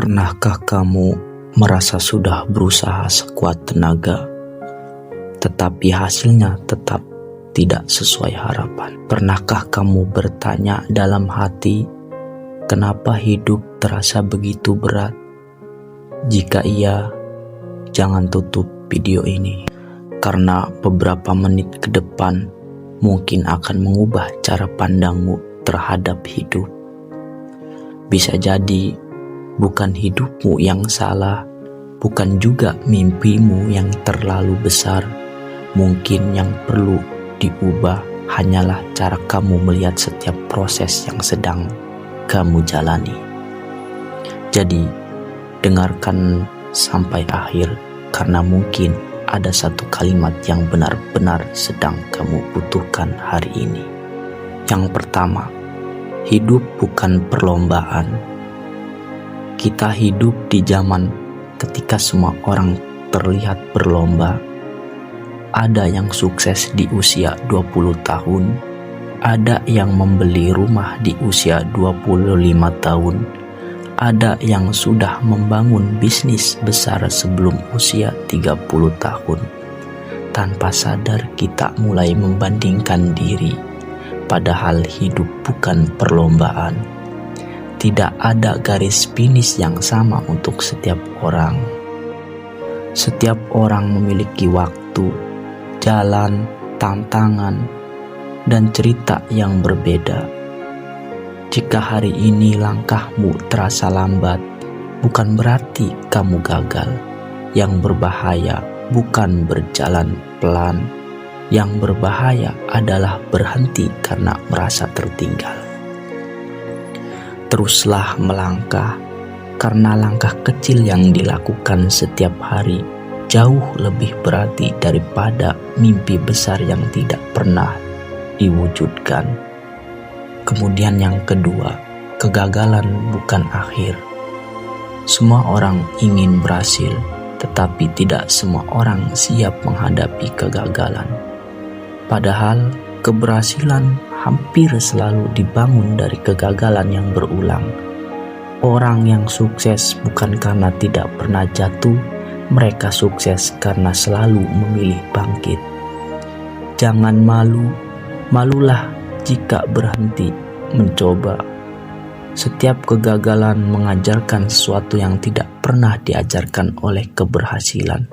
Pernahkah kamu merasa sudah berusaha sekuat tenaga, tetapi hasilnya tetap tidak sesuai harapan? Pernahkah kamu bertanya dalam hati, kenapa hidup terasa begitu berat? Jika iya, jangan tutup video ini, karena beberapa menit ke depan mungkin akan mengubah cara pandangmu terhadap hidup. Bisa jadi bukan hidupmu yang salah, bukan juga mimpimu yang terlalu besar. Mungkin yang perlu diubah hanyalah cara kamu melihat setiap proses yang sedang kamu jalani. Jadi, dengarkan sampai akhir, karena mungkin ada satu kalimat yang benar-benar sedang kamu butuhkan hari ini. Yang pertama, hidup bukan perlombaan. Kita hidup di zaman ketika semua orang terlihat berlomba. Ada yang sukses di usia 20 tahun, ada yang membeli rumah di usia 25 tahun, ada yang sudah membangun bisnis besar sebelum usia 30 tahun. Tanpa sadar kita mulai membandingkan diri, padahal hidup bukan perlombaan. Tidak ada garis finish yang sama untuk setiap orang. Setiap orang memiliki waktu, jalan, tantangan, dan cerita yang berbeda. Jika hari ini langkahmu terasa lambat, bukan berarti kamu gagal. Yang berbahaya bukan berjalan pelan. Yang berbahaya adalah berhenti karena merasa tertinggal. Teruslah melangkah, karena langkah kecil yang dilakukan setiap hari jauh lebih berarti daripada mimpi besar yang tidak pernah diwujudkan. Kemudian yang kedua, kegagalan bukan akhir. Semua orang ingin berhasil, tetapi tidak semua orang siap menghadapi kegagalan. Padahal keberhasilan hampir selalu dibangun dari kegagalan yang berulang. Orang yang sukses bukan karena tidak pernah jatuh, mereka sukses karena selalu memilih bangkit. Jangan malu, malulah jika berhenti mencoba. Setiap kegagalan mengajarkan sesuatu yang tidak pernah diajarkan oleh keberhasilan.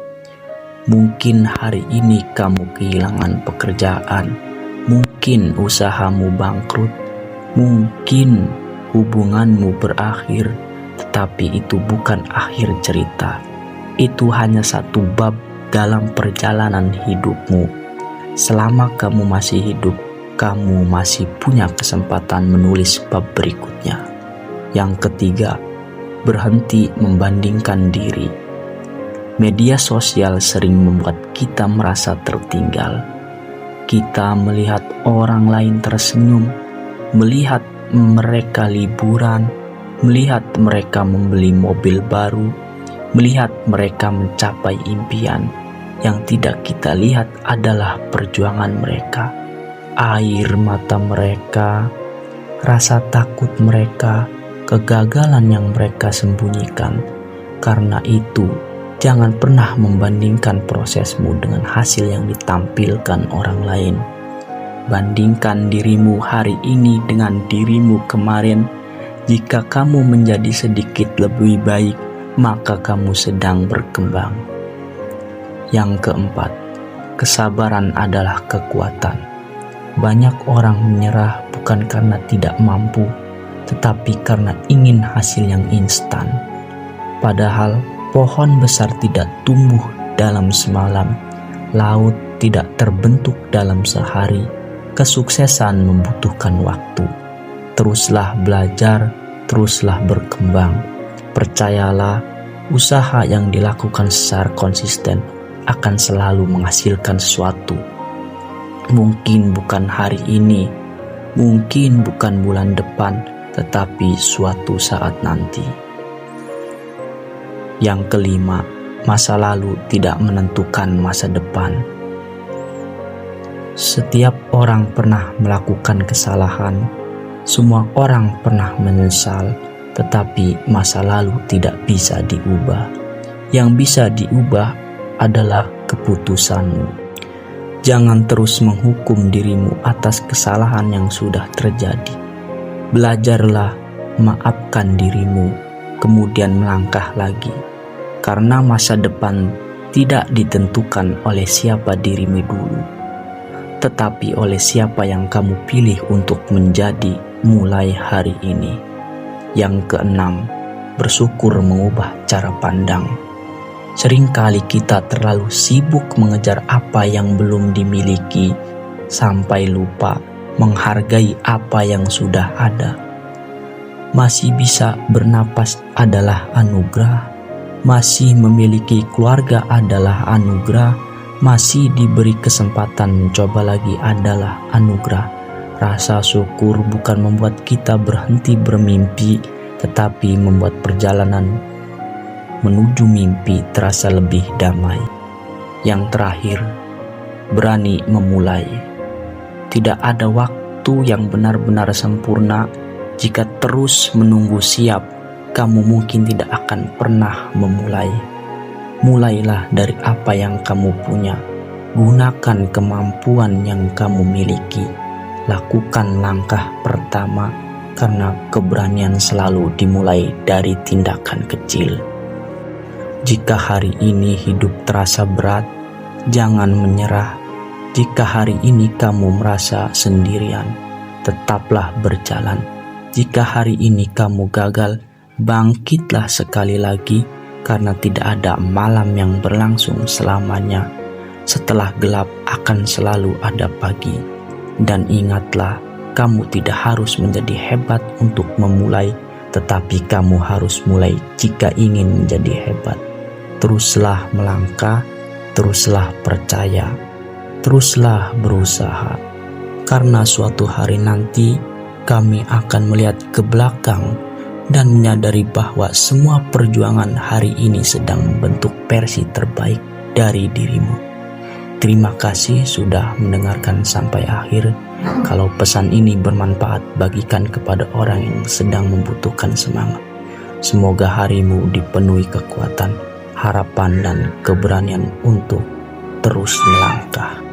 Mungkin hari ini kamu kehilangan pekerjaan, mungkin usahamu bangkrut, mungkin hubunganmu berakhir, tetapi itu bukan akhir cerita. Itu hanya satu bab dalam perjalanan hidupmu. Selama kamu masih hidup, kamu masih punya kesempatan menulis bab berikutnya. Yang ketiga, berhenti membandingkan diri. Media sosial sering membuat kita merasa tertinggal. Kita melihat orang lain tersenyum, melihat mereka liburan, melihat mereka membeli mobil baru, melihat mereka mencapai impian. Yang tidak kita lihat adalah perjuangan mereka, air mata mereka, rasa takut mereka, kegagalan yang mereka sembunyikan. Karena itu, jangan pernah membandingkan prosesmu dengan hasil yang ditampilkan orang lain. Bandingkan dirimu hari ini dengan dirimu kemarin. Jika kamu menjadi sedikit lebih baik, maka kamu sedang berkembang. Yang keempat, kesabaran adalah kekuatan. Banyak orang menyerah bukan karena tidak mampu, tetapi karena ingin hasil yang instan. Padahal pohon besar tidak tumbuh dalam semalam, laut tidak terbentuk dalam sehari. Kesuksesan membutuhkan waktu. Teruslah belajar, teruslah berkembang. Percayalah, usaha yang dilakukan secara konsisten akan selalu menghasilkan sesuatu. Mungkin bukan hari ini, mungkin bukan bulan depan, tetapi suatu saat nanti. Yang kelima, masa lalu tidak menentukan masa depan. Setiap orang pernah melakukan kesalahan, semua orang pernah menyesal, tetapi masa lalu tidak bisa diubah. Yang bisa diubah adalah keputusanmu. Jangan terus menghukum dirimu atas kesalahan yang sudah terjadi. Belajarlah maafkan dirimu, kemudian melangkah lagi. Karena masa depan tidak ditentukan oleh siapa dirimu dulu, tetapi oleh siapa yang kamu pilih untuk menjadi mulai hari ini. Yang keenam, bersyukur mengubah cara pandang. Seringkali kita terlalu sibuk mengejar apa yang belum dimiliki sampai lupa menghargai apa yang sudah ada. Masih bisa bernapas adalah anugerah, masih memiliki keluarga adalah anugerah, masih diberi kesempatan mencoba lagi adalah anugerah. Rasa syukur bukan membuat kita berhenti bermimpi, tetapi membuat perjalanan menuju mimpi terasa lebih damai. Yang terakhir, berani memulai. Tidak ada waktu yang benar-benar sempurna. Jika terus menunggu siap, kamu mungkin tidak akan pernah memulai. Mulailah dari apa yang kamu punya. Gunakan kemampuan yang kamu miliki. Lakukan langkah pertama, karena keberanian selalu dimulai dari tindakan kecil. Jika hari ini hidup terasa berat, jangan menyerah. Jika hari ini kamu merasa sendirian, tetaplah berjalan. Jika hari ini kamu gagal, bangkitlah sekali lagi, karena tidak ada malam yang berlangsung selamanya. Setelah gelap akan selalu ada pagi. Dan ingatlah, kamu tidak harus menjadi hebat untuk memulai, tetapi kamu harus mulai jika ingin menjadi hebat. Teruslah melangkah, teruslah percaya, teruslah berusaha. Karena suatu hari nanti kami akan melihat ke belakang dan menyadari bahwa semua perjuangan hari ini sedang membentuk versi terbaik dari dirimu. Terima kasih sudah mendengarkan sampai akhir. Kalau pesan ini bermanfaat, bagikan kepada orang yang sedang membutuhkan semangat. Semoga harimu dipenuhi kekuatan, harapan, dan keberanian untuk terus melangkah.